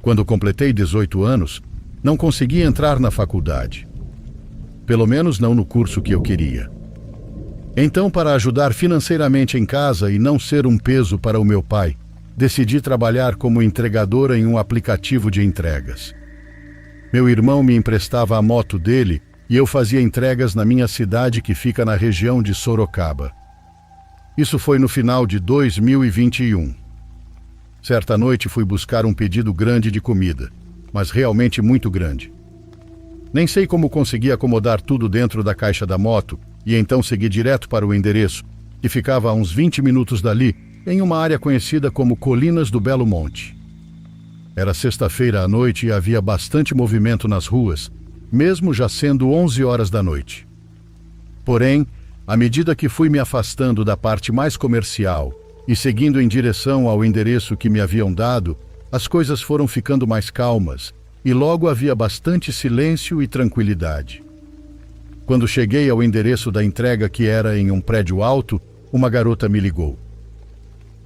Quando completei 18 anos, não consegui entrar na faculdade. Pelo menos não no curso que eu queria. Então, para ajudar financeiramente em casa e não ser um peso para o meu pai, decidi trabalhar como entregadora em um aplicativo de entregas. Meu irmão me emprestava a moto dele e eu fazia entregas na minha cidade que fica na região de Sorocaba. Isso foi no final de 2021. Certa noite fui buscar um pedido grande de comida, mas realmente muito grande. Nem sei como consegui acomodar tudo dentro da caixa da moto e então segui direto para o endereço, que ficava a uns 20 minutos dali, em uma área conhecida como Colinas do Belo Monte. Era sexta-feira à noite e havia bastante movimento nas ruas, mesmo já sendo 11 horas da noite. Porém, à medida que fui me afastando da parte mais comercial e seguindo em direção ao endereço que me haviam dado, as coisas foram ficando mais calmas e logo havia bastante silêncio e tranquilidade. Quando cheguei ao endereço da entrega, que era em um prédio alto, uma garota me ligou.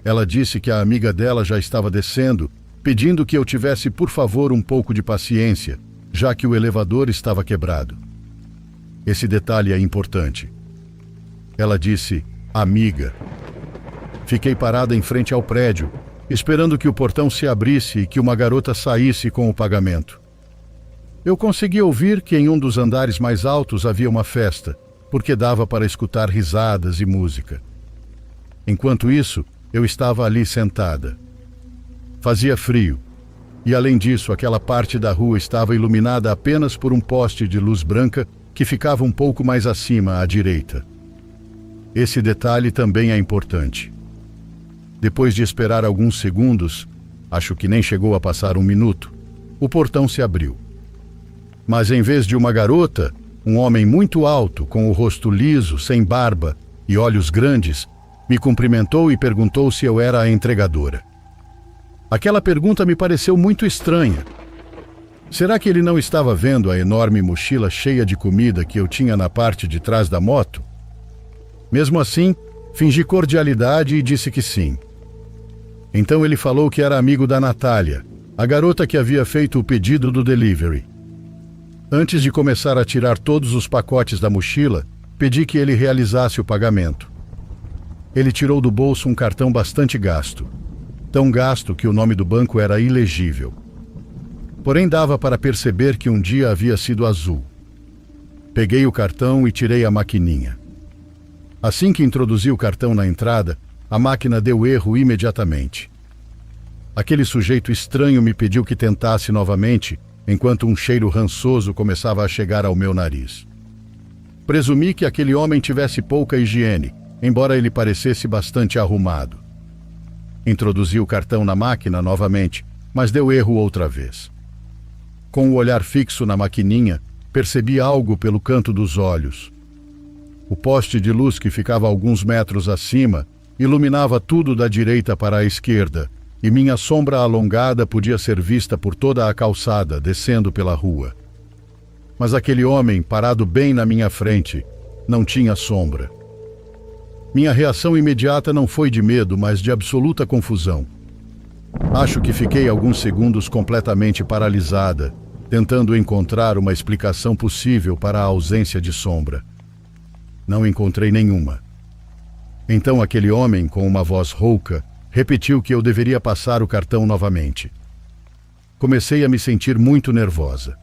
Ela disse que a amiga dela já estava descendo, pedindo que eu tivesse, por favor, um pouco de paciência, já que o elevador estava quebrado. Esse detalhe é importante. Ela disse, amiga. Fiquei parada em frente ao prédio, esperando que o portão se abrisse e que uma garota saísse com o pagamento. Eu consegui ouvir que em um dos andares mais altos havia uma festa, porque dava para escutar risadas e música. Enquanto isso, eu estava ali sentada. Fazia frio, e além disso, aquela parte da rua estava iluminada apenas por um poste de luz branca que ficava um pouco mais acima à direita. Esse detalhe também é importante. Depois de esperar alguns segundos, acho que nem chegou a passar um minuto, o portão se abriu. Mas em vez de uma garota, um homem muito alto, com o rosto liso, sem barba e olhos grandes, me cumprimentou e perguntou se eu era a entregadora. Aquela pergunta me pareceu muito estranha. Será que ele não estava vendo a enorme mochila cheia de comida que eu tinha na parte de trás da moto? Mesmo assim, fingi cordialidade e disse que sim. Então ele falou que era amigo da Natália, a garota que havia feito o pedido do delivery. Antes de começar a tirar todos os pacotes da mochila, pedi que ele realizasse o pagamento. Ele tirou do bolso um cartão bastante gasto. Tão gasto que o nome do banco era ilegível. Porém, dava para perceber que um dia havia sido azul. Peguei o cartão e tirei a maquininha. Assim que introduzi o cartão na entrada, a máquina deu erro imediatamente. Aquele sujeito estranho me pediu que tentasse novamente, enquanto um cheiro rançoso começava a chegar ao meu nariz. Presumi que aquele homem tivesse pouca higiene, embora ele parecesse bastante arrumado. Introduzi o cartão na máquina novamente, mas deu erro outra vez. Com o olhar fixo na maquininha, percebi algo pelo canto dos olhos. O poste de luz que ficava a alguns metros acima iluminava tudo da direita para a esquerda, e minha sombra alongada podia ser vista por toda a calçada, descendo pela rua. Mas aquele homem, parado bem na minha frente, não tinha sombra. Minha reação imediata não foi de medo, mas de absoluta confusão. Acho que fiquei alguns segundos completamente paralisada, tentando encontrar uma explicação possível para a ausência de sombra. Não encontrei nenhuma. Então aquele homem, com uma voz rouca, repetiu que eu deveria passar o cartão novamente. Comecei a me sentir muito nervosa.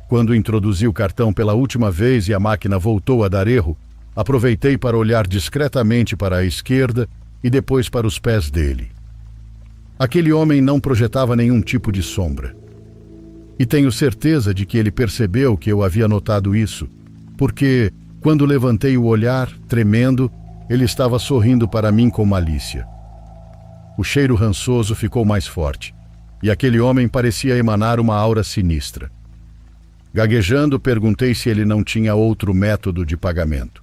Quando introduzi o cartão pela última vez e a máquina voltou a dar erro, aproveitei para olhar discretamente para a esquerda e depois para os pés dele. Aquele homem não projetava nenhum tipo de sombra. E tenho certeza de que ele percebeu que eu havia notado isso, porque, quando levantei o olhar, tremendo, ele estava sorrindo para mim com malícia. O cheiro rançoso ficou mais forte, e aquele homem parecia emanar uma aura sinistra. Gaguejando, perguntei se ele não tinha outro método de pagamento.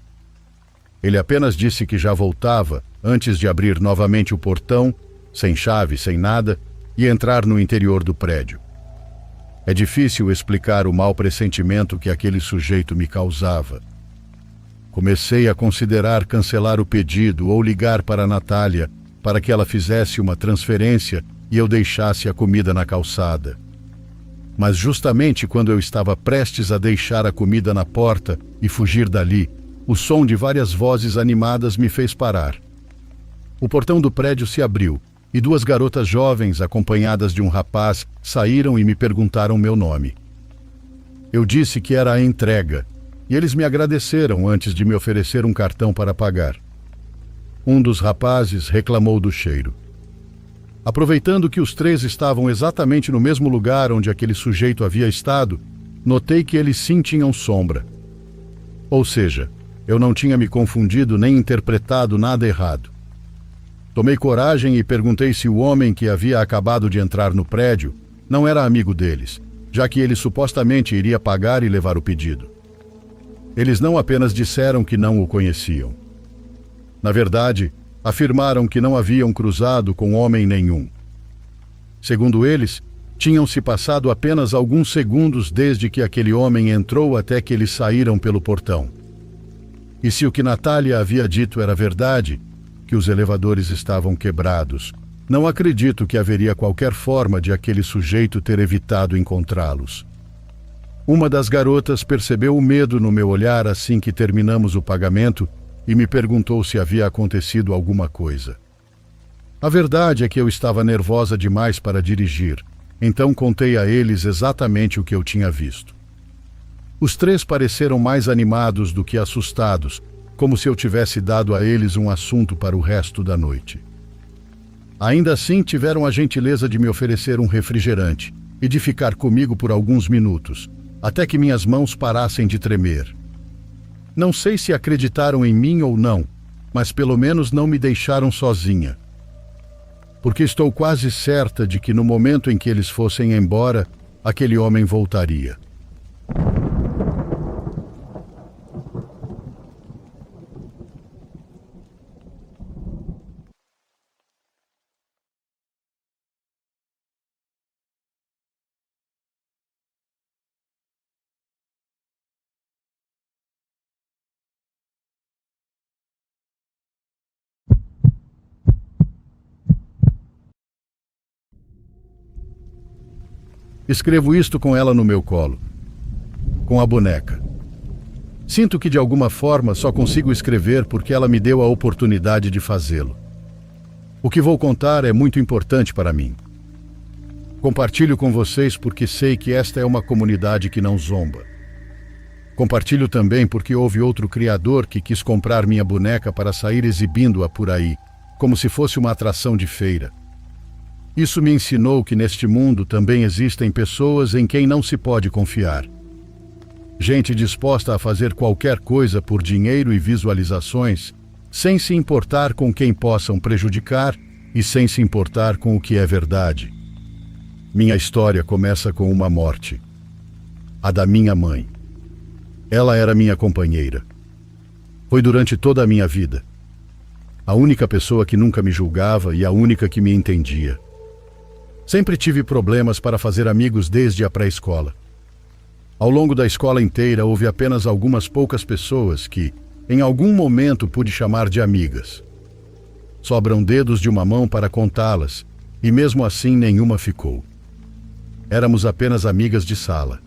Ele apenas disse que já voltava, antes de abrir novamente o portão, sem chave, sem nada, e entrar no interior do prédio. É difícil explicar o mau pressentimento que aquele sujeito me causava. Comecei a considerar cancelar o pedido ou ligar para a Natália para que ela fizesse uma transferência e eu deixasse a comida na calçada. Mas justamente quando eu estava prestes a deixar a comida na porta e fugir dali, o som de várias vozes animadas me fez parar. O portão do prédio se abriu e duas garotas jovens, acompanhadas de um rapaz, saíram e me perguntaram meu nome. Eu disse que era a entrega, e eles me agradeceram antes de me oferecer um cartão para pagar. Um dos rapazes reclamou do cheiro. Aproveitando que os três estavam exatamente no mesmo lugar onde aquele sujeito havia estado, notei que eles sim tinham sombra. Ou seja, eu não tinha me confundido nem interpretado nada errado. Tomei coragem e perguntei se o homem que havia acabado de entrar no prédio não era amigo deles, já que ele supostamente iria pagar e levar o pedido. Eles não apenas disseram que não o conheciam. Na verdade, afirmaram que não haviam cruzado com homem nenhum. Segundo eles, tinham se passado apenas alguns segundos desde que aquele homem entrou até que eles saíram pelo portão. E se o que Natália havia dito era verdade, que os elevadores estavam quebrados, não acredito que haveria qualquer forma de aquele sujeito ter evitado encontrá-los. Uma das garotas percebeu o medo no meu olhar assim que terminamos o pagamento e me perguntou se havia acontecido alguma coisa. A verdade é que eu estava nervosa demais para dirigir, então contei a eles exatamente o que eu tinha visto. Os três pareceram mais animados do que assustados, como se eu tivesse dado a eles um assunto para o resto da noite. Ainda assim, tiveram a gentileza de me oferecer um refrigerante e de ficar comigo por alguns minutos, até que minhas mãos parassem de tremer. Não sei se acreditaram em mim ou não, mas pelo menos não me deixaram sozinha. Porque estou quase certa de que no momento em que eles fossem embora, aquele homem voltaria. Escrevo isto com ela no meu colo, com a boneca. Sinto que de alguma forma só consigo escrever porque ela me deu a oportunidade de fazê-lo. O que vou contar é muito importante para mim. Compartilho com vocês porque sei que esta é uma comunidade que não zomba. Compartilho também porque houve outro criador que quis comprar minha boneca para sair exibindo-a por aí, como se fosse uma atração de feira. Isso me ensinou que neste mundo também existem pessoas em quem não se pode confiar. Gente disposta a fazer qualquer coisa por dinheiro e visualizações, sem se importar com quem possam prejudicar e sem se importar com o que é verdade. Minha história começa com uma morte. A da minha mãe. Ela era minha companheira. Foi durante toda a minha vida. A única pessoa que nunca me julgava e a única que me entendia. Sempre tive problemas para fazer amigos desde a pré-escola. Ao longo da escola inteira houve apenas algumas poucas pessoas que, em algum momento, pude chamar de amigas. Sobram dedos de uma mão para contá-las, e mesmo assim nenhuma ficou. Éramos apenas amigas de sala.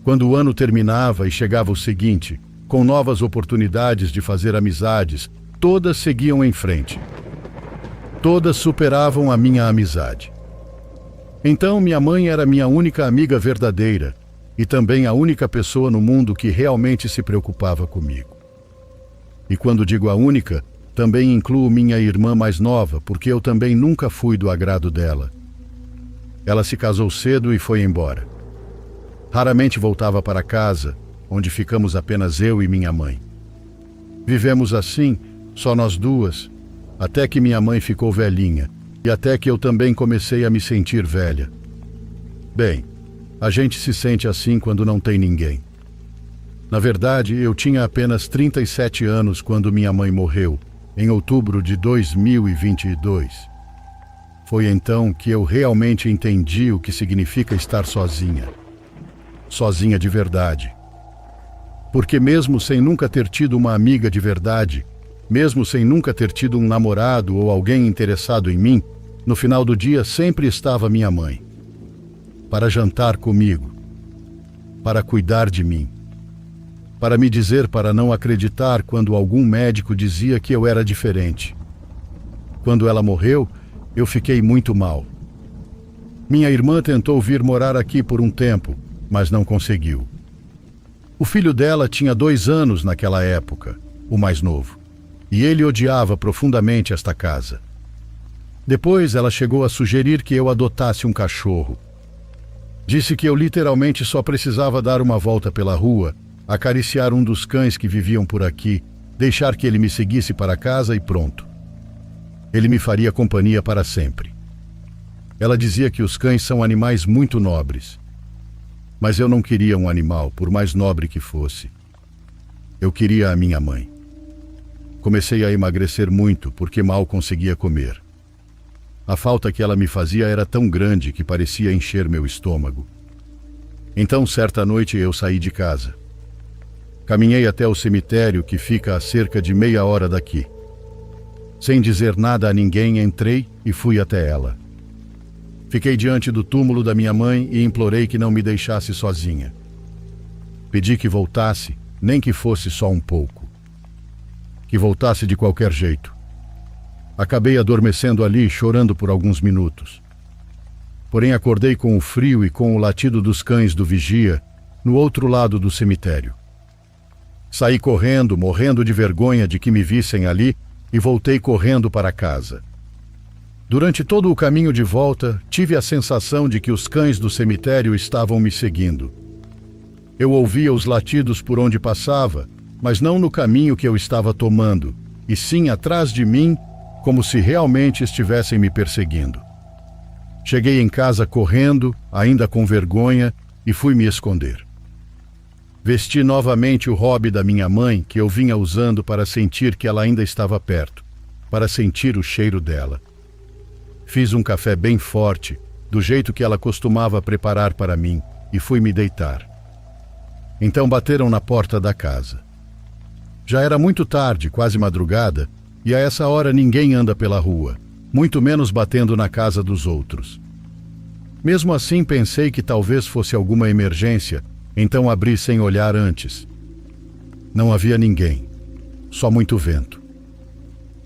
Quando o ano terminava e chegava o seguinte, com novas oportunidades de fazer amizades, todas seguiam em frente. Todas superavam a minha amizade. Então minha mãe era minha única amiga verdadeira e também a única pessoa no mundo que realmente se preocupava comigo. E quando digo a única, também incluo minha irmã mais nova, porque eu também nunca fui do agrado dela. Ela se casou cedo e foi embora. Raramente voltava para casa, onde ficamos apenas eu e minha mãe. Vivemos assim, só nós duas, até que minha mãe ficou velhinha. E até que eu também comecei a me sentir velha. Bem, a gente se sente assim quando não tem ninguém. Na verdade, eu tinha apenas 37 anos quando minha mãe morreu, em outubro de 2022. Foi então que eu realmente entendi o que significa estar sozinha. Sozinha de verdade. Porque mesmo sem nunca ter tido uma amiga de verdade, mesmo sem nunca ter tido um namorado ou alguém interessado em mim, No final do dia sempre estava minha mãe, para jantar comigo, para cuidar de mim, para me dizer para não acreditar quando algum médico dizia que eu era diferente. Quando ela morreu, eu fiquei muito mal. Minha irmã tentou vir morar aqui por um tempo, mas não conseguiu. O filho dela tinha 2 anos naquela época, o mais novo, e ele odiava profundamente esta casa. Depois ela chegou a sugerir que eu adotasse um cachorro. Disse que eu literalmente só precisava dar uma volta pela rua, acariciar um dos cães que viviam por aqui, deixar que ele me seguisse para casa e pronto. Ele me faria companhia para sempre. Ela dizia que os cães são animais muito nobres. Mas eu não queria um animal, por mais nobre que fosse. Eu queria a minha mãe. Comecei a emagrecer muito porque mal conseguia comer. A falta que ela me fazia era tão grande que parecia encher meu estômago. Então, certa noite, eu saí de casa. Caminhei até o cemitério que fica a cerca de meia hora daqui. Sem dizer nada a ninguém, entrei e fui até ela. Fiquei diante do túmulo da minha mãe e implorei que não me deixasse sozinha. Pedi que voltasse, nem que fosse só um pouco. Que voltasse de qualquer jeito. Acabei adormecendo ali, chorando por alguns minutos. Porém acordei com o frio e com o latido dos cães do vigia, no outro lado do cemitério. Saí correndo, morrendo de vergonha de que me vissem ali, e voltei correndo para casa. Durante todo o caminho de volta, tive a sensação de que os cães do cemitério estavam me seguindo. Eu ouvia os latidos por onde passava, mas não no caminho que eu estava tomando, e sim atrás de mim, como se realmente estivessem me perseguindo. Cheguei em casa correndo, ainda com vergonha, e fui me esconder. Vesti novamente o hobby da minha mãe, que eu vinha usando para sentir que ela ainda estava perto, para sentir o cheiro dela. Fiz um café bem forte, do jeito que ela costumava preparar para mim, e fui me deitar. Então bateram na porta da casa. Já era muito tarde, quase madrugada, e a essa hora ninguém anda pela rua, muito menos batendo na casa dos outros. Mesmo assim, pensei que talvez fosse alguma emergência, então abri sem olhar antes. Não havia ninguém, só muito vento.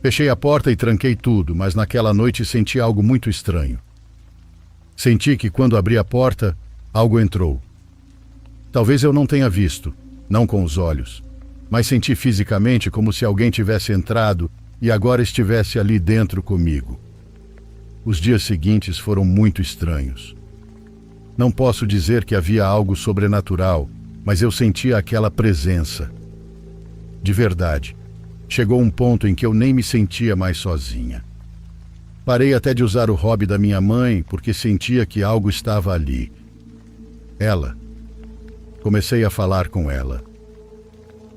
Fechei a porta e tranquei tudo, mas naquela noite senti algo muito estranho. Senti que quando abri a porta, algo entrou. Talvez eu não tenha visto, não com os olhos, mas senti fisicamente como se alguém tivesse entrado e agora estivesse ali dentro comigo. Os dias seguintes foram muito estranhos. Não posso dizer que havia algo sobrenatural, mas eu sentia aquela presença. De verdade. Chegou um ponto em que eu nem me sentia mais sozinha. Parei até de usar o hobby da minha mãe, porque sentia que algo estava ali. Ela. Comecei a falar com ela.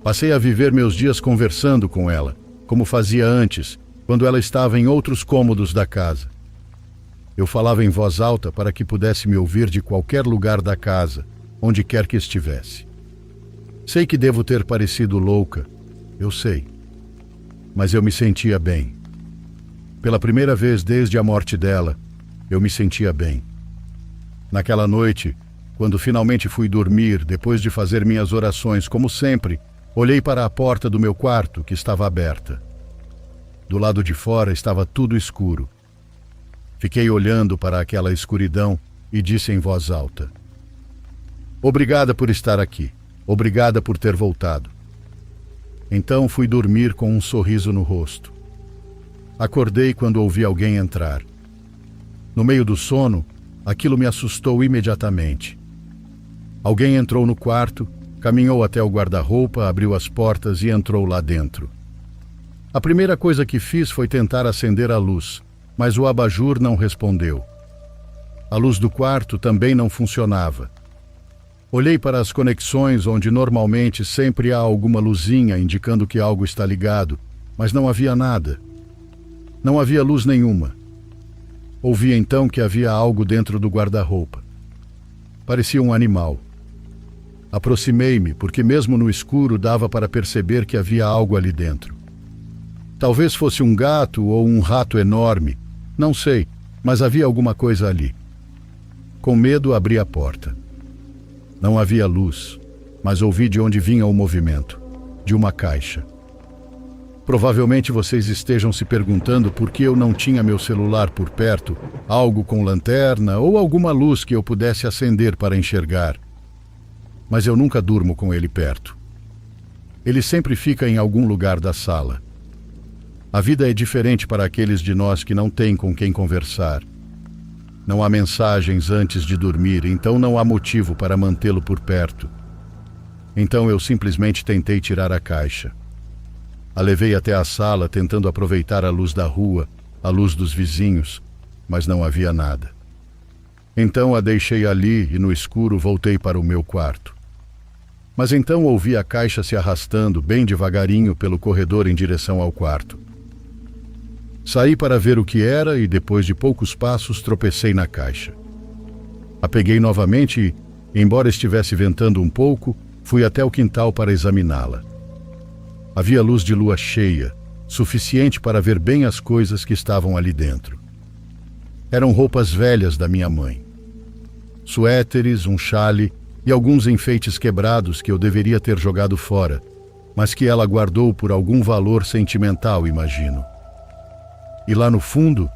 Passei a viver meus dias conversando com ela, como fazia antes, quando ela estava em outros cômodos da casa. Eu falava em voz alta para que pudesse me ouvir de qualquer lugar da casa, onde quer que estivesse. Sei que devo ter parecido louca, eu sei. Mas eu me sentia bem. Pela primeira vez desde a morte dela, eu me sentia bem. Naquela noite, quando finalmente fui dormir, depois de fazer minhas orações, como sempre, olhei para a porta do meu quarto, que estava aberta. Do lado de fora estava tudo escuro. Fiquei olhando para aquela escuridão e disse em voz alta: "Obrigada por estar aqui. Obrigada por ter voltado." Então fui dormir com um sorriso no rosto. Acordei quando ouvi alguém entrar. No meio do sono, aquilo me assustou imediatamente. Alguém entrou no quarto, caminhou até o guarda-roupa, abriu as portas e entrou lá dentro. A primeira coisa que fiz foi tentar acender a luz, mas o abajur não respondeu. A luz do quarto também não funcionava. Olhei para as conexões onde normalmente sempre há alguma luzinha indicando que algo está ligado, mas não havia nada. Não havia luz nenhuma. Ouvi então que havia algo dentro do guarda-roupa. Parecia um animal. Aproximei-me, porque mesmo no escuro dava para perceber que havia algo ali dentro. Talvez fosse um gato ou um rato enorme, não sei, mas havia alguma coisa ali. Com medo, abri a porta. Não havia luz, mas ouvi de onde vinha o movimento, de uma caixa. Provavelmente vocês estejam se perguntando por que eu não tinha meu celular por perto, algo com lanterna ou alguma luz que eu pudesse acender para enxergar. Mas eu nunca durmo com ele perto. Ele sempre fica em algum lugar da sala. A vida é diferente para aqueles de nós que não têm com quem conversar. Não há mensagens antes de dormir, então não há motivo para mantê-lo por perto. Então eu simplesmente tentei tirar a caixa. A levei até a sala, tentando aproveitar a luz da rua, a luz dos vizinhos, mas não havia nada. Então a deixei ali e no escuro voltei para o meu quarto. Mas então ouvi a caixa se arrastando bem devagarinho pelo corredor em direção ao quarto. Saí para ver o que era e depois de poucos passos tropecei na caixa. A peguei novamente e, embora estivesse ventando um pouco, fui até o quintal para examiná-la. Havia luz de lua cheia, suficiente para ver bem as coisas que estavam ali dentro. Eram roupas velhas da minha mãe. Suéteres, um chale e alguns enfeites quebrados que eu deveria ter jogado fora, mas que ela guardou por algum valor sentimental, imagino. E lá no fundo,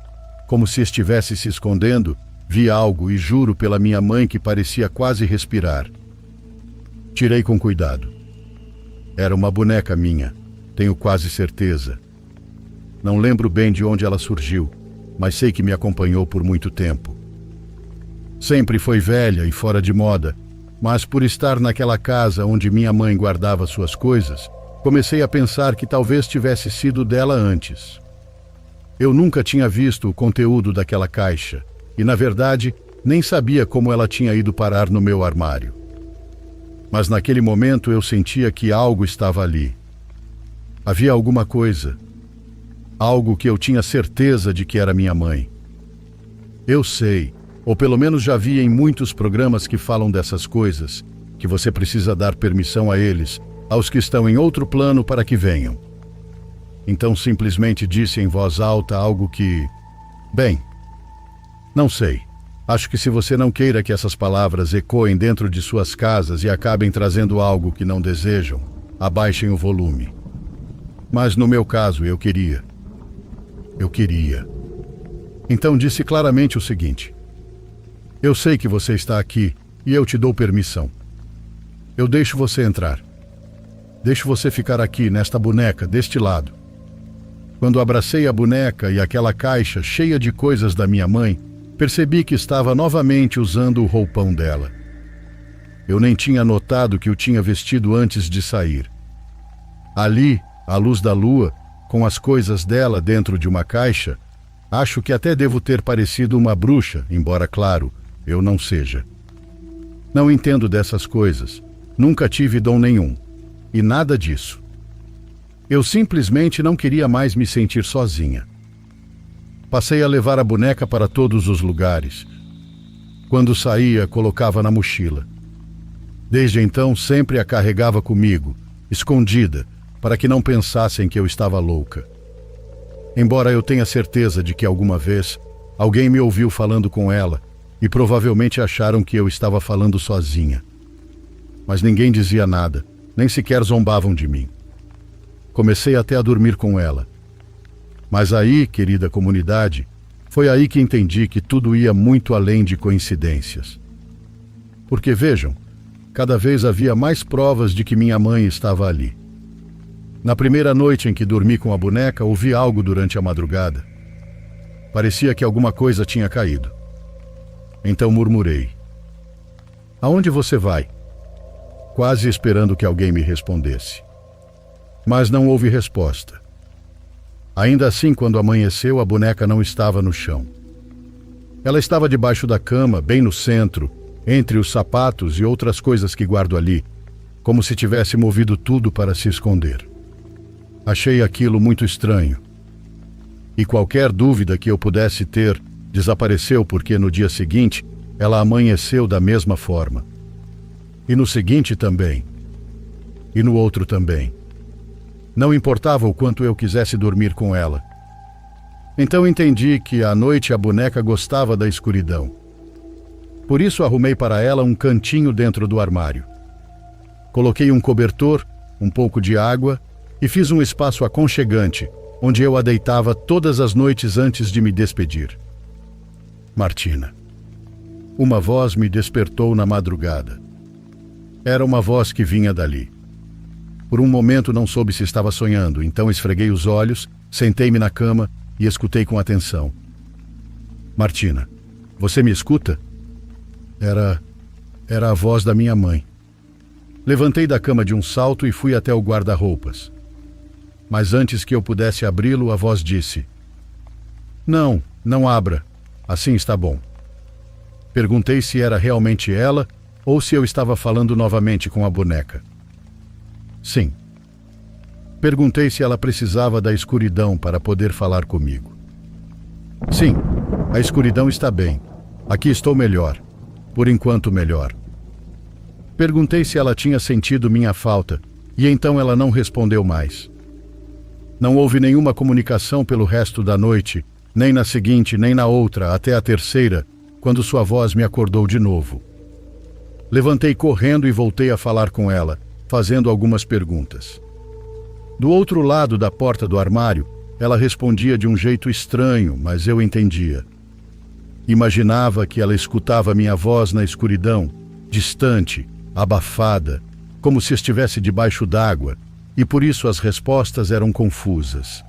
como se estivesse se escondendo, vi algo e juro pela minha mãe que parecia quase respirar. Tirei com cuidado. Era uma boneca minha, tenho quase certeza. Não lembro bem de onde ela surgiu, mas sei que me acompanhou por muito tempo. Sempre foi velha e fora de moda, mas por estar naquela casa onde minha mãe guardava suas coisas, comecei a pensar que talvez tivesse sido dela antes. Eu nunca tinha visto o conteúdo daquela caixa e, na verdade, nem sabia como ela tinha ido parar no meu armário. Mas naquele momento eu sentia que algo estava ali. Havia alguma coisa. Algo que eu tinha certeza de que era minha mãe. Eu sei, ou pelo menos já vi em muitos programas que falam dessas coisas, que você precisa dar permissão a eles, aos que estão em outro plano para que venham. Então simplesmente disse em voz alta algo que... Bem, não sei. Acho que se você não queira que essas palavras ecoem dentro de suas casas e acabem trazendo algo que não desejam, abaixem o volume. Mas no meu caso, eu queria. Eu queria. Então disse claramente o seguinte: eu sei que você está aqui e eu te dou permissão. Eu deixo você entrar. Deixo você ficar aqui, nesta boneca, deste lado. Quando abracei a boneca e aquela caixa cheia de coisas da minha mãe, percebi que estava novamente usando o roupão dela. Eu nem tinha notado que o tinha vestido antes de sair. Ali, à luz da lua, com as coisas dela dentro de uma caixa, acho que até devo ter parecido uma bruxa, embora, claro, eu não seja. Não entendo dessas coisas, nunca tive dom nenhum, e nada disso. Eu simplesmente não queria mais me sentir sozinha. Passei a levar a boneca para todos os lugares. Quando saía, colocava na mochila. Desde então, sempre a carregava comigo, escondida, para que não pensassem que eu estava louca. Embora eu tenha certeza de que alguma vez alguém me ouviu falando com ela e provavelmente acharam que eu estava falando sozinha. Mas ninguém dizia nada, nem sequer zombavam de mim. Comecei até a dormir com ela. Mas aí, querida comunidade, foi aí que entendi que tudo ia muito além de coincidências. Porque vejam, cada vez havia mais provas de que minha mãe estava ali. Na primeira noite em que dormi com a boneca, ouvi algo durante a madrugada. Parecia que alguma coisa tinha caído. Então murmurei: aonde você vai? Quase esperando que alguém me respondesse. Mas não houve resposta. Ainda assim, quando amanheceu, a boneca não estava no chão. Ela estava debaixo da cama, bem no centro, entre os sapatos e outras coisas que guardo ali, como se tivesse movido tudo para se esconder. Achei aquilo muito estranho. E qualquer dúvida que eu pudesse ter desapareceu porque no dia seguinte ela amanheceu da mesma forma. E no seguinte também. E no outro também. Não importava o quanto eu quisesse dormir com ela. Então entendi que à noite a boneca gostava da escuridão. Por isso arrumei para ela um cantinho dentro do armário. Coloquei um cobertor, um pouco de água e fiz um espaço aconchegante, onde eu a deitava todas as noites antes de me despedir. Martina. Uma voz me despertou na madrugada. Era uma voz que vinha dali. Por um momento não soube se estava sonhando, então esfreguei os olhos, sentei-me na cama e escutei com atenção. Martina, você me escuta? Era a voz da minha mãe. Levantei da cama de um salto e fui até o guarda-roupas. Mas antes que eu pudesse abri-lo, a voz disse: Não abra. Assim está bom. Perguntei se era realmente ela ou se eu estava falando novamente com a boneca. Sim. Perguntei se ela precisava da escuridão para poder falar comigo. Sim, a escuridão está bem. Aqui estou melhor. Por enquanto melhor. Perguntei se ela tinha sentido minha falta, e então ela não respondeu mais. Não houve nenhuma comunicação pelo resto da noite, nem na seguinte, nem na outra, até a terceira, quando sua voz me acordou de novo. Levantei correndo e voltei a falar com ela, fazendo algumas perguntas. Do outro lado da porta do armário, ela respondia de um jeito estranho, mas eu entendia. Imaginava que ela escutava minha voz na escuridão, distante, abafada, como se estivesse debaixo d'água, e por isso as respostas eram confusas.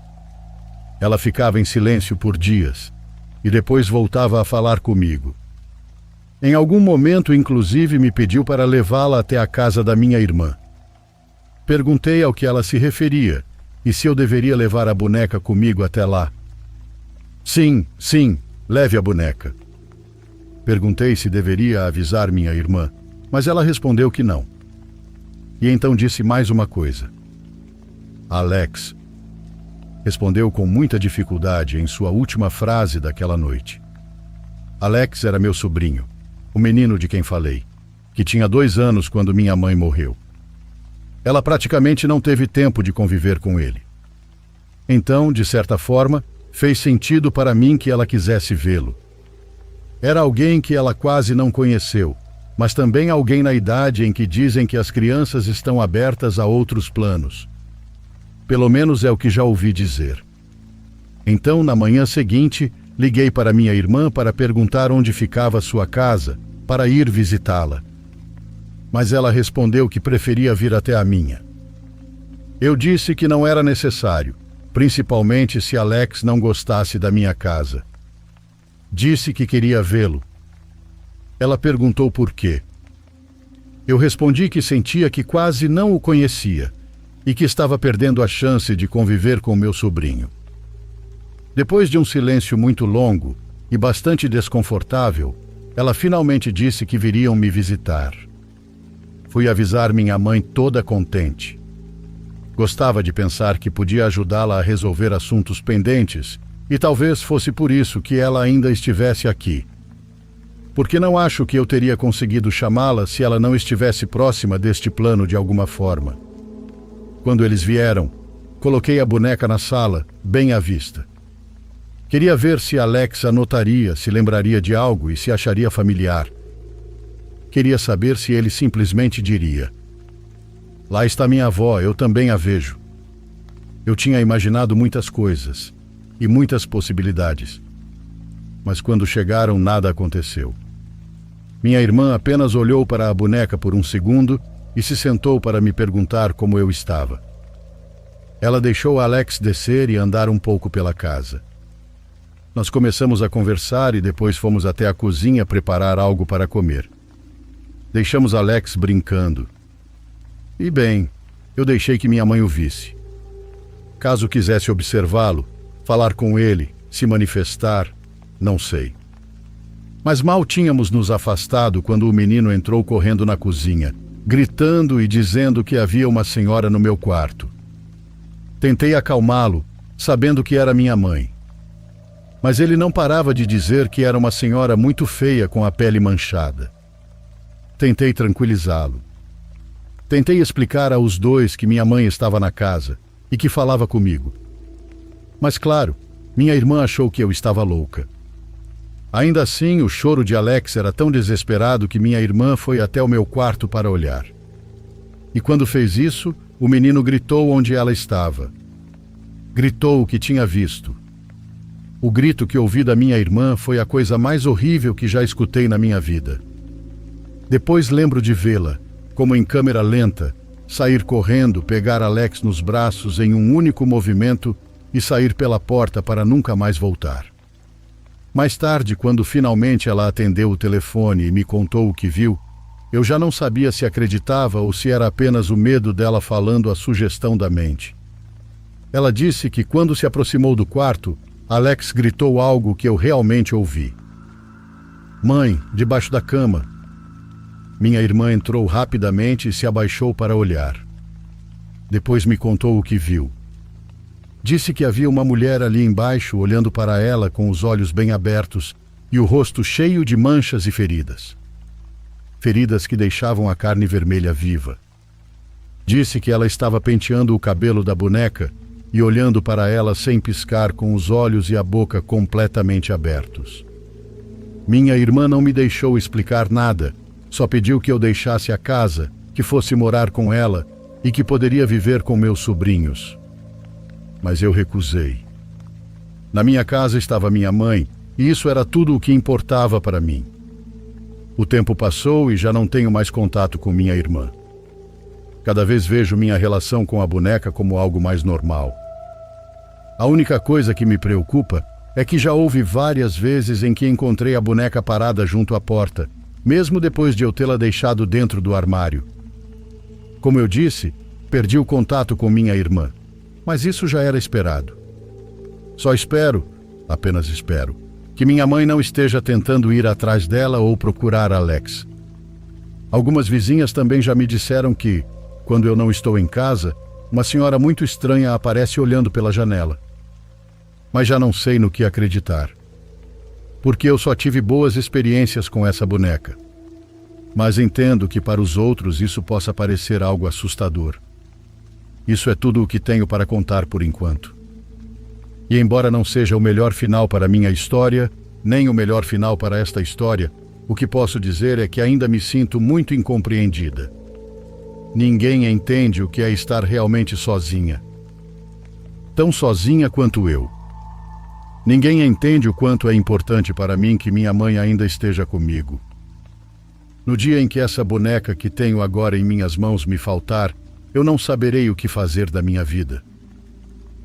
Ela ficava em silêncio por dias, e depois voltava a falar comigo. Em algum momento, inclusive, me pediu para levá-la até a casa da minha irmã. Perguntei ao que ela se referia, e se eu deveria levar a boneca comigo até lá. Sim, leve a boneca. Perguntei se deveria avisar minha irmã, mas ela respondeu que não. E então disse mais uma coisa. Alex. Respondeu com muita dificuldade em sua última frase daquela noite. Alex era meu sobrinho, o menino de quem falei, que tinha 2 anos quando minha mãe morreu. Ela praticamente não teve tempo de conviver com ele. Então, de certa forma, fez sentido para mim que ela quisesse vê-lo. Era alguém que ela quase não conheceu, mas também alguém na idade em que dizem que as crianças estão abertas a outros planos. Pelo menos é o que já ouvi dizer. Então, na manhã seguinte, liguei para minha irmã para perguntar onde ficava sua casa, para ir visitá-la. Mas ela respondeu que preferia vir até a minha. Eu disse que não era necessário, principalmente se Alex não gostasse da minha casa. Disse que queria vê-lo. Ela perguntou por quê. Eu respondi que sentia que quase não o conhecia e que estava perdendo a chance de conviver com meu sobrinho. Depois de um silêncio muito longo e bastante desconfortável, ela finalmente disse que viriam me visitar. Fui avisar minha mãe toda contente. Gostava de pensar que podia ajudá-la a resolver assuntos pendentes e talvez fosse por isso que ela ainda estivesse aqui. Porque não acho que eu teria conseguido chamá-la se ela não estivesse próxima deste plano de alguma forma. Quando eles vieram, coloquei a boneca na sala, bem à vista. Queria ver se Alex a notaria, se lembraria de algo e se acharia familiar. Queria saber se ele simplesmente diria: lá está minha avó, eu também a vejo. Eu tinha imaginado muitas coisas e muitas possibilidades. Mas quando chegaram, nada aconteceu. Minha irmã apenas olhou para a boneca por um segundo e se sentou para me perguntar como eu estava. Ela deixou Alex descer e andar um pouco pela casa. Nós começamos a conversar e depois fomos até a cozinha preparar algo para comer. Deixamos Alex brincando. E bem, eu deixei que minha mãe o visse. Caso quisesse observá-lo, falar com ele, se manifestar, não sei. Mas mal tínhamos nos afastado quando o menino entrou correndo na cozinha, gritando e dizendo que havia uma senhora no meu quarto. Tentei acalmá-lo, sabendo que era minha mãe. Mas ele não parava de dizer que era uma senhora muito feia com a pele manchada. Tentei tranquilizá-lo. Tentei explicar aos dois que minha mãe estava na casa e que falava comigo. Mas claro, Minha irmã achou que eu estava louca. Ainda assim, o choro de Alex era tão desesperado que minha irmã foi até o meu quarto para olhar. E quando fez isso, o menino gritou onde ela estava. Gritou o que tinha visto. O grito que ouvi da minha irmã foi a coisa mais horrível que já escutei na minha vida. Depois lembro de vê-la, como em câmera lenta, sair correndo, pegar Alex nos braços em um único movimento e sair pela porta para nunca mais voltar. Mais tarde, quando finalmente ela atendeu o telefone e me contou o que viu, eu já não sabia se acreditava ou se era apenas o medo dela falando a sugestão da mente. Ela disse que quando se aproximou do quarto, Alex gritou algo que eu realmente ouvi. "Mãe, debaixo da cama." Minha irmã entrou rapidamente e se abaixou para olhar. Depois me contou o que viu. Disse que havia uma mulher ali embaixo olhando para ela com os olhos bem abertos e o rosto cheio de manchas e feridas. Feridas que deixavam a carne vermelha viva. Disse que ela estava penteando o cabelo da boneca e olhando para ela sem piscar, com os olhos e a boca completamente abertos. Minha irmã não me deixou explicar nada, só pediu que eu deixasse a casa, que fosse morar com ela e que poderia viver com meus sobrinhos. Mas eu recusei. Na minha casa estava minha mãe, e isso era tudo o que importava para mim. O tempo passou e já não tenho mais contato com minha irmã. Cada vez vejo minha relação com a boneca como algo mais normal. A única coisa que me preocupa é que já houve várias vezes em que encontrei a boneca parada junto à porta, mesmo depois de eu tê-la deixado dentro do armário. Como eu disse, perdi o contato com minha irmã, mas isso já era esperado. Só espero, apenas espero, que minha mãe não esteja tentando ir atrás dela ou procurar Alex. Algumas vizinhas também já me disseram que, quando eu não estou em casa, uma senhora muito estranha aparece olhando pela janela. Mas já não sei no que acreditar. Porque eu só tive boas experiências com essa boneca. Mas entendo que para os outros isso possa parecer algo assustador. Isso é tudo o que tenho para contar por enquanto. E embora não seja o melhor final para minha história, nem o melhor final para esta história, o que posso dizer é que ainda me sinto muito incompreendida. Ninguém entende o que é estar realmente sozinha. Tão sozinha quanto eu. Ninguém entende o quanto é importante para mim que minha mãe ainda esteja comigo. No dia em que essa boneca que tenho agora em minhas mãos me faltar, eu não saberei o que fazer da minha vida.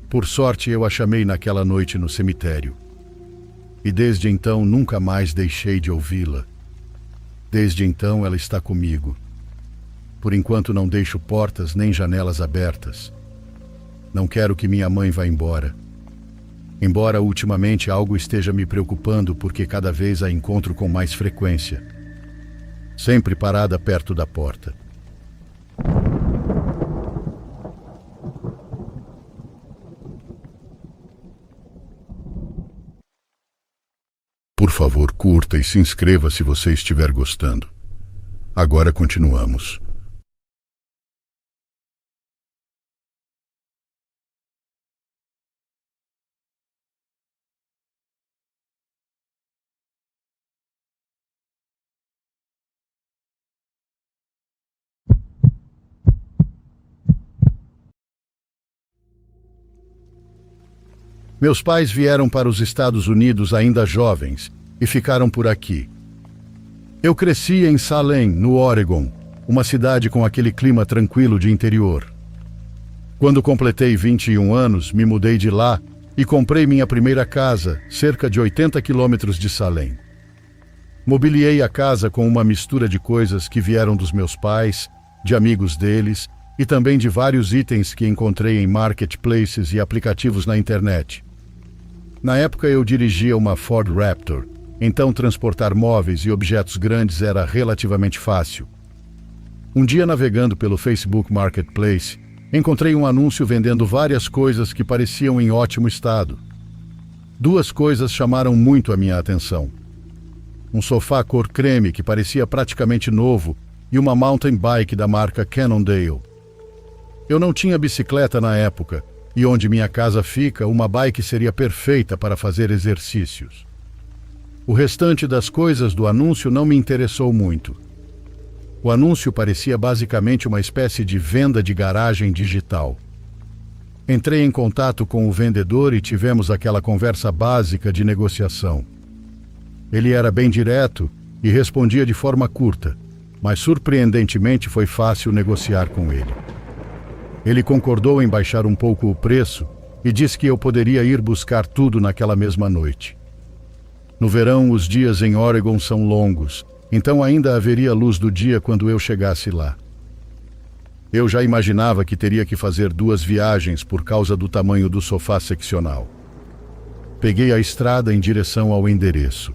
Por sorte, eu a chamei naquela noite no cemitério. E desde então nunca mais deixei de ouvi-la. Desde então ela está comigo. Por enquanto não deixo portas nem janelas abertas. Não quero que minha mãe vá embora. Embora ultimamente algo esteja me preocupando porque cada vez a encontro com mais frequência. Sempre parada perto da porta. Por favor, curta e se inscreva se você estiver gostando. Agora continuamos. Meus pais vieram para os Estados Unidos ainda jovens e ficaram por aqui. Eu cresci em Salem, no Oregon, uma cidade com aquele clima tranquilo de interior. Quando completei 21 anos, me mudei de lá e comprei minha primeira casa, cerca de 80 quilômetros de Salem. Mobiliei a casa com uma mistura de coisas que vieram dos meus pais, de amigos deles e também de vários itens que encontrei em marketplaces e aplicativos na internet. Na época eu dirigia uma Ford Raptor, então transportar móveis e objetos grandes era relativamente fácil. Um dia, navegando pelo Facebook Marketplace, encontrei um anúncio vendendo várias coisas que pareciam em ótimo estado. Duas coisas chamaram muito a minha atenção. Um sofá cor creme que parecia praticamente novo e uma mountain bike da marca Cannondale. Eu não tinha bicicleta na época, e onde minha casa fica, uma bike seria perfeita para fazer exercícios. O restante das coisas do anúncio não me interessou muito. O anúncio parecia basicamente uma espécie de venda de garagem digital. Entrei em contato com o vendedor e tivemos aquela conversa básica de negociação. Ele era bem direto e respondia de forma curta, mas surpreendentemente foi fácil negociar com ele. Ele concordou em baixar um pouco o preço e disse que eu poderia ir buscar tudo naquela mesma noite. No verão, os dias em Oregon são longos, então ainda haveria luz do dia quando eu chegasse lá. Eu já imaginava que teria que fazer 2 viagens por causa do tamanho do sofá seccional. Peguei a estrada em direção ao endereço.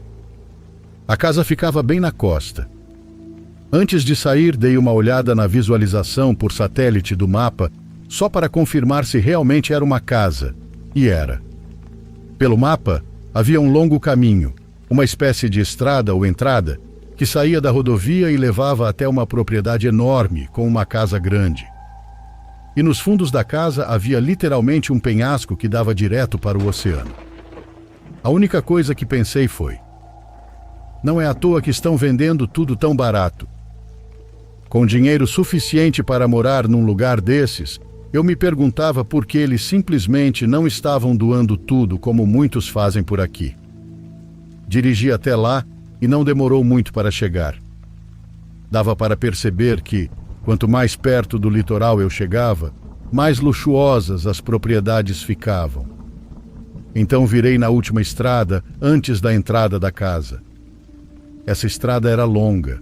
A casa ficava bem na costa. Antes de sair, dei uma olhada na visualização por satélite do mapa só para confirmar se realmente era uma casa, e era. Pelo mapa, havia um longo caminho, uma espécie de estrada ou entrada, que saía da rodovia e levava até uma propriedade enorme com uma casa grande. E nos fundos da casa havia literalmente um penhasco que dava direto para o oceano. A única coisa que pensei foi: não é à toa que estão vendendo tudo tão barato. Com dinheiro suficiente para morar num lugar desses, eu me perguntava por que eles simplesmente não estavam doando tudo como muitos fazem por aqui. Dirigi até lá e não demorou muito para chegar. Dava para perceber que, quanto mais perto do litoral eu chegava, mais luxuosas as propriedades ficavam. Então virei na última estrada antes da entrada da casa. Essa estrada era longa.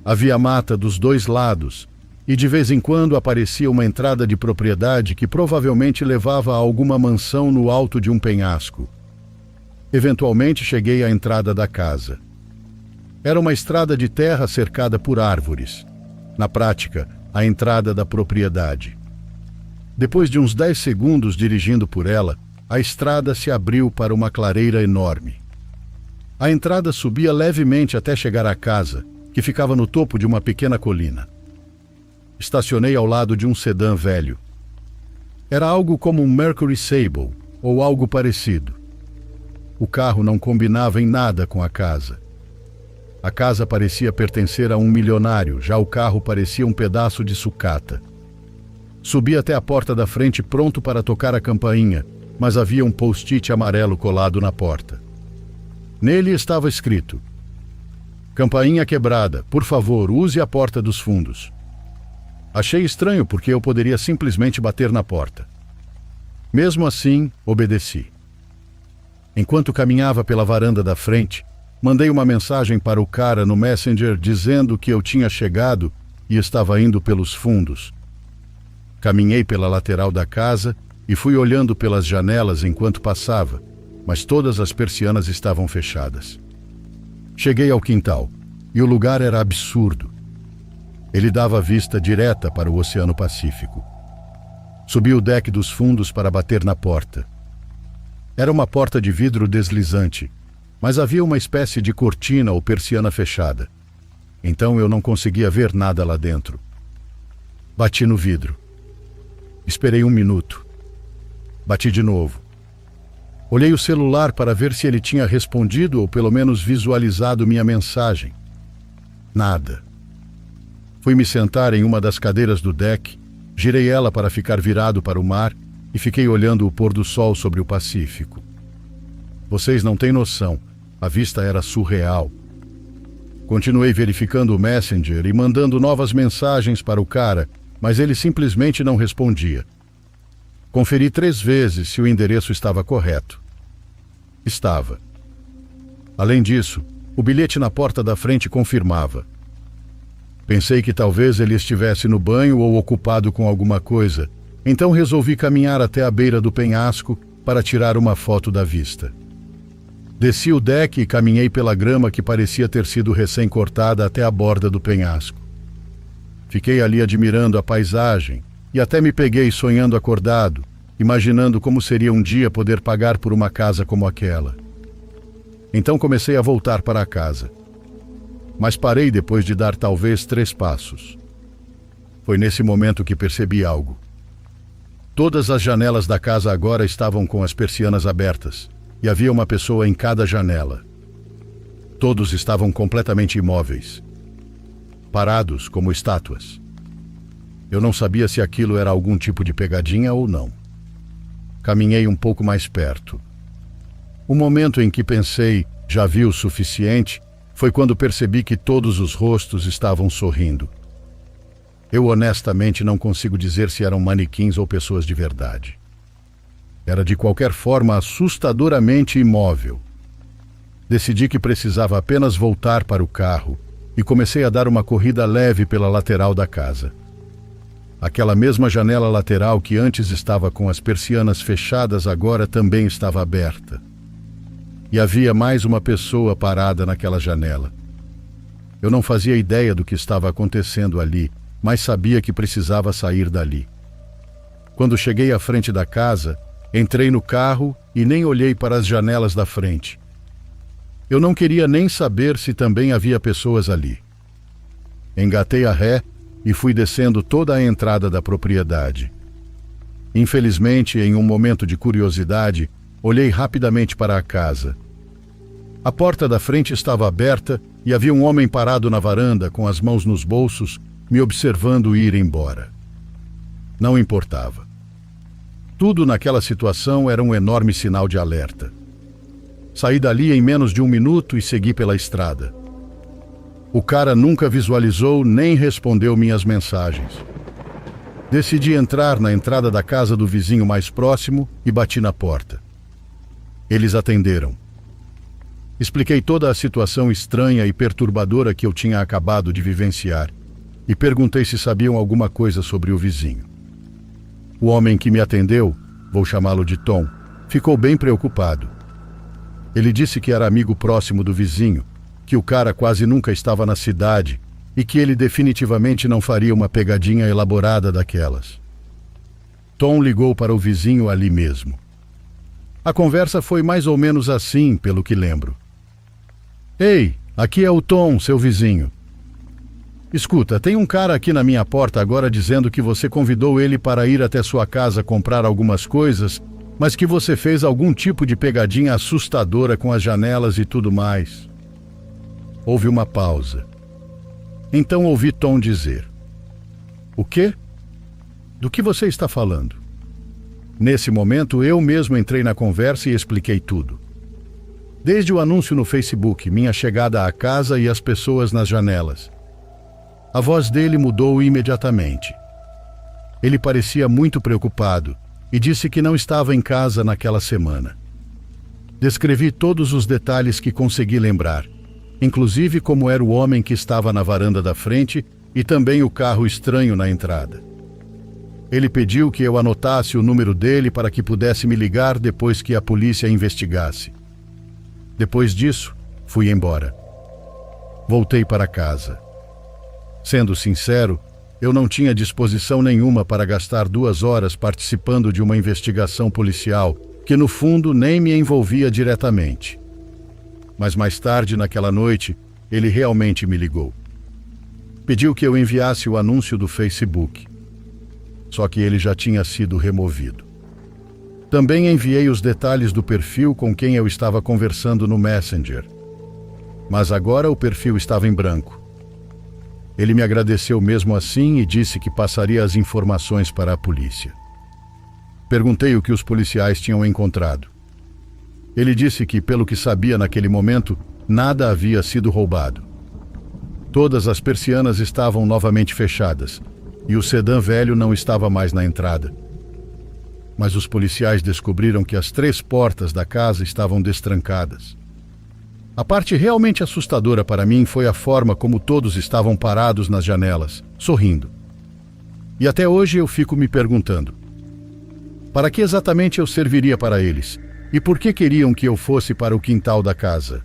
Havia mata dos 2 lados, e de vez em quando aparecia uma entrada de propriedade que provavelmente levava a alguma mansão no alto de um penhasco. Eventualmente cheguei à entrada da casa. Era uma estrada de terra cercada por árvores. Na prática, a entrada da propriedade. Depois de uns 10 segundos dirigindo por ela, a estrada se abriu para uma clareira enorme. A entrada subia levemente até chegar à casa, que ficava no topo de uma pequena colina. Estacionei ao lado de um sedã velho. Era algo como um Mercury Sable, ou algo parecido. O carro não combinava em nada com a casa. A casa parecia pertencer a um milionário, já o carro parecia um pedaço de sucata. Subi até a porta da frente pronto para tocar a campainha, mas havia um post-it amarelo colado na porta. Nele estava escrito: "Campainha quebrada, por favor, use a porta dos fundos." Achei estranho porque eu poderia simplesmente bater na porta. Mesmo assim, obedeci. Enquanto caminhava pela varanda da frente, mandei uma mensagem para o cara no Messenger dizendo que eu tinha chegado e estava indo pelos fundos. Caminhei pela lateral da casa e fui olhando pelas janelas enquanto passava, mas todas as persianas estavam fechadas. Cheguei ao quintal, e o lugar era absurdo. Ele dava vista direta para o Oceano Pacífico. Subi o deck dos fundos para bater na porta. Era uma porta de vidro deslizante, mas havia uma espécie de cortina ou persiana fechada. Então eu não conseguia ver nada lá dentro. Bati no vidro. Esperei 1 minuto. Bati de novo. Olhei o celular para ver se ele tinha respondido ou pelo menos visualizado minha mensagem. Nada. Fui me sentar em uma das cadeiras do deck, girei ela para ficar virado para o mar e fiquei olhando o pôr do sol sobre o Pacífico. Vocês não têm noção, a vista era surreal. Continuei verificando o Messenger e mandando novas mensagens para o cara, mas ele simplesmente não respondia. Conferi 3 vezes se o endereço estava correto. Estava. Além disso, o bilhete na porta da frente confirmava. Pensei que talvez ele estivesse no banho ou ocupado com alguma coisa, então resolvi caminhar até a beira do penhasco para tirar uma foto da vista. Desci o deck e caminhei pela grama que parecia ter sido recém-cortada até a borda do penhasco. Fiquei ali admirando a paisagem e até me peguei sonhando acordado, imaginando como seria um dia poder pagar por uma casa como aquela. Então comecei a voltar para a casa. Mas parei depois de dar talvez 3 passos. Foi nesse momento que percebi algo. Todas as janelas da casa agora estavam com as persianas abertas, e havia uma pessoa em cada janela. Todos estavam completamente imóveis, parados como estátuas. Eu não sabia se aquilo era algum tipo de pegadinha ou não. Caminhei um pouco mais perto. O momento em que pensei, já vi o suficiente, foi quando percebi que todos os rostos estavam sorrindo. Eu honestamente não consigo dizer se eram manequins ou pessoas de verdade. Era de qualquer forma assustadoramente imóvel. Decidi que precisava apenas voltar para o carro e comecei a dar uma corrida leve pela lateral da casa. Aquela mesma janela lateral que antes estava com as persianas fechadas agora também estava aberta. E havia mais uma pessoa parada naquela janela. Eu não fazia ideia do que estava acontecendo ali, mas sabia que precisava sair dali. Quando cheguei à frente da casa, entrei no carro e nem olhei para as janelas da frente. Eu não queria nem saber se também havia pessoas ali. Engatei a ré e fui descendo toda a entrada da propriedade. Infelizmente, em um momento de curiosidade, olhei rapidamente para a casa. A porta da frente estava aberta e havia um homem parado na varanda com as mãos nos bolsos, me observando ir embora. Não importava. Tudo naquela situação era um enorme sinal de alerta. Saí dali em menos de 1 minuto e segui pela estrada. O cara nunca visualizou nem respondeu minhas mensagens. Decidi entrar na entrada da casa do vizinho mais próximo e bati na porta. Eles atenderam. Expliquei toda a situação estranha e perturbadora que eu tinha acabado de vivenciar e perguntei se sabiam alguma coisa sobre o vizinho. O homem que me atendeu, vou chamá-lo de Tom, ficou bem preocupado. Ele disse que era amigo próximo do vizinho, que o cara quase nunca estava na cidade e que ele definitivamente não faria uma pegadinha elaborada daquelas. Tom ligou para o vizinho ali mesmo. A conversa foi mais ou menos assim, pelo que lembro. Ei, aqui é o Tom, seu vizinho. Escuta, tem um cara aqui na minha porta agora dizendo que você convidou ele para ir até sua casa comprar algumas coisas, mas que você fez algum tipo de pegadinha assustadora com as janelas e tudo mais. Houve uma pausa. Então ouvi Tom dizer: O quê? Do que você está falando? Nesse momento, eu mesmo entrei na conversa e expliquei tudo. Desde o anúncio no Facebook, minha chegada à casa e as pessoas nas janelas. A voz dele mudou imediatamente. Ele parecia muito preocupado e disse que não estava em casa naquela semana. Descrevi todos os detalhes que consegui lembrar, inclusive como era o homem que estava na varanda da frente e também o carro estranho na entrada. Ele pediu que eu anotasse o número dele para que pudesse me ligar depois que a polícia investigasse. Depois disso, fui embora. Voltei para casa. Sendo sincero, eu não tinha disposição nenhuma para gastar 2 horas participando de uma investigação policial que, no fundo, nem me envolvia diretamente. Mas mais tarde, naquela noite, ele realmente me ligou. Pediu que eu enviasse o anúncio do Facebook. Só que ele já tinha sido removido. Também enviei os detalhes do perfil com quem eu estava conversando no Messenger. Mas agora o perfil estava em branco. Ele me agradeceu mesmo assim e disse que passaria as informações para a polícia. Perguntei o que os policiais tinham encontrado. Ele disse que, pelo que sabia naquele momento, nada havia sido roubado. Todas as persianas estavam novamente fechadas e o sedã velho não estava mais na entrada. Mas os policiais descobriram que as 3 portas da casa estavam destrancadas. A parte realmente assustadora para mim foi a forma como todos estavam parados nas janelas, sorrindo. E até hoje eu fico me perguntando: para que exatamente eu serviria para eles? E por que queriam que eu fosse para o quintal da casa?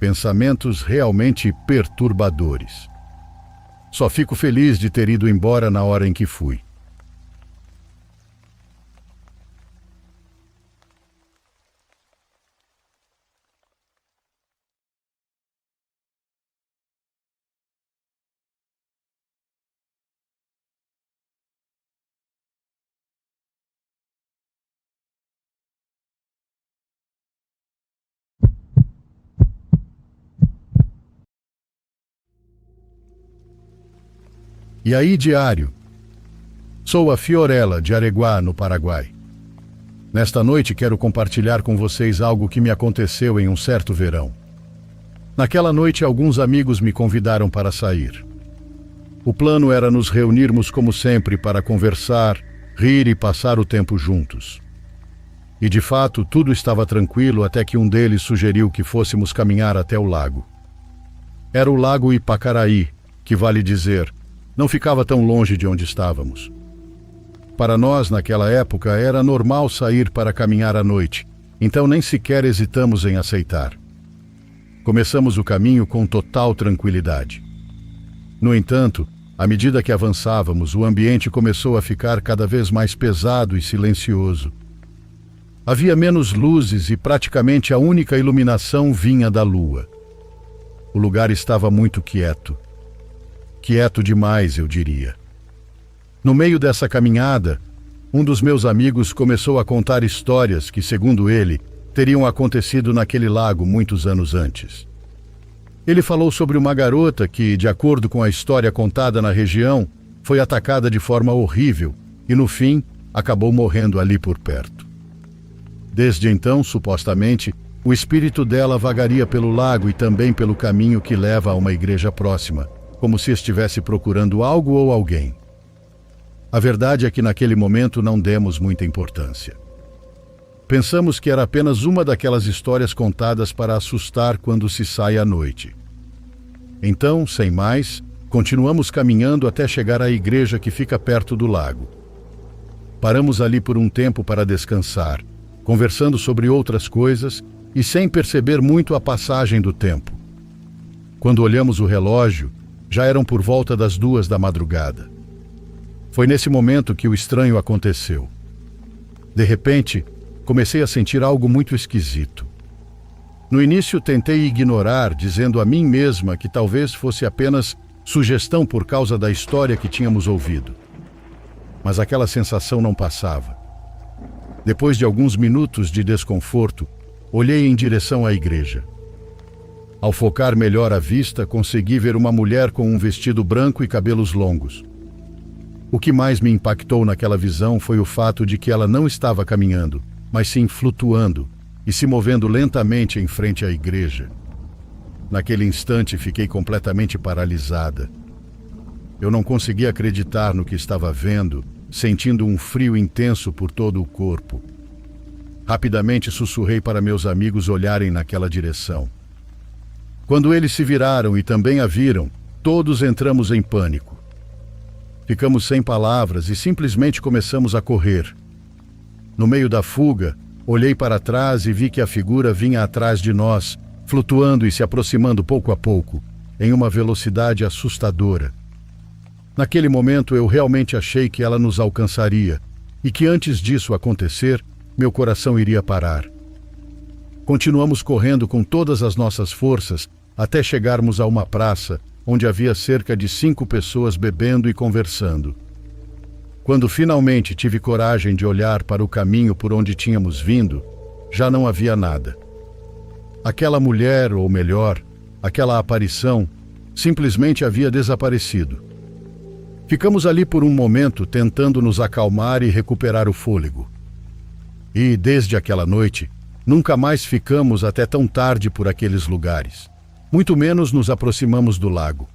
Pensamentos realmente perturbadores. Só fico feliz de ter ido embora na hora em que fui. E aí, diário? Sou a Fiorella, de Areguá, no Paraguai. Nesta noite quero compartilhar com vocês algo que me aconteceu em um certo verão. Naquela noite, alguns amigos me convidaram para sair. O plano era nos reunirmos como sempre para conversar, rir e passar o tempo juntos. E de fato, tudo estava tranquilo até que um deles sugeriu que fôssemos caminhar até o lago. Era o Lago Ipacaraí, que vale dizer, não ficava tão longe de onde estávamos. Para nós, naquela época, era normal sair para caminhar à noite, então nem sequer hesitamos em aceitar. Começamos o caminho com total tranquilidade. No entanto, à medida que avançávamos, o ambiente começou a ficar cada vez mais pesado e silencioso. Havia menos luzes e praticamente a única iluminação vinha da lua. O lugar estava muito quieto. Quieto demais, eu diria. No meio dessa caminhada, um dos meus amigos começou a contar histórias que, segundo ele, teriam acontecido naquele lago muitos anos antes. Ele falou sobre uma garota que, de acordo com a história contada na região, foi atacada de forma horrível e, no fim, acabou morrendo ali por perto. Desde então, supostamente, o espírito dela vagaria pelo lago e também pelo caminho que leva a uma igreja próxima, como se estivesse procurando algo ou alguém. A verdade é que naquele momento não demos muita importância. Pensamos que era apenas uma daquelas histórias contadas para assustar quando se sai à noite. Então, sem mais, continuamos caminhando até chegar à igreja que fica perto do lago. Paramos ali por um tempo para descansar, conversando sobre outras coisas e sem perceber muito a passagem do tempo. Quando olhamos o relógio, já eram por volta das 2 da madrugada. Foi nesse momento que o estranho aconteceu. De repente, comecei a sentir algo muito esquisito. No início tentei ignorar, dizendo a mim mesma que talvez fosse apenas sugestão por causa da história que tínhamos ouvido. Mas aquela sensação não passava. Depois de alguns minutos de desconforto, olhei em direção à igreja. Ao focar melhor a vista, consegui ver uma mulher com um vestido branco e cabelos longos. O que mais me impactou naquela visão foi o fato de que ela não estava caminhando, mas sim flutuando e se movendo lentamente em frente à igreja. Naquele instante fiquei completamente paralisada. Eu não conseguia acreditar no que estava vendo, sentindo um frio intenso por todo o corpo. Rapidamente sussurrei para meus amigos olharem naquela direção. Quando eles se viraram e também a viram, todos entramos em pânico. Ficamos sem palavras e simplesmente começamos a correr. No meio da fuga, olhei para trás e vi que a figura vinha atrás de nós, flutuando e se aproximando pouco a pouco, em uma velocidade assustadora. Naquele momento eu realmente achei que ela nos alcançaria e que antes disso acontecer, meu coração iria parar. Continuamos correndo com todas as nossas forças até chegarmos a uma praça onde havia cerca de 5 pessoas bebendo e conversando. Quando finalmente tive coragem de olhar para o caminho por onde tínhamos vindo, já não havia nada. Aquela mulher, ou melhor, aquela aparição, simplesmente havia desaparecido. Ficamos ali por um momento tentando nos acalmar e recuperar o fôlego. E, desde aquela noite, nunca mais ficamos até tão tarde por aqueles lugares. Muito menos nos aproximamos do lago.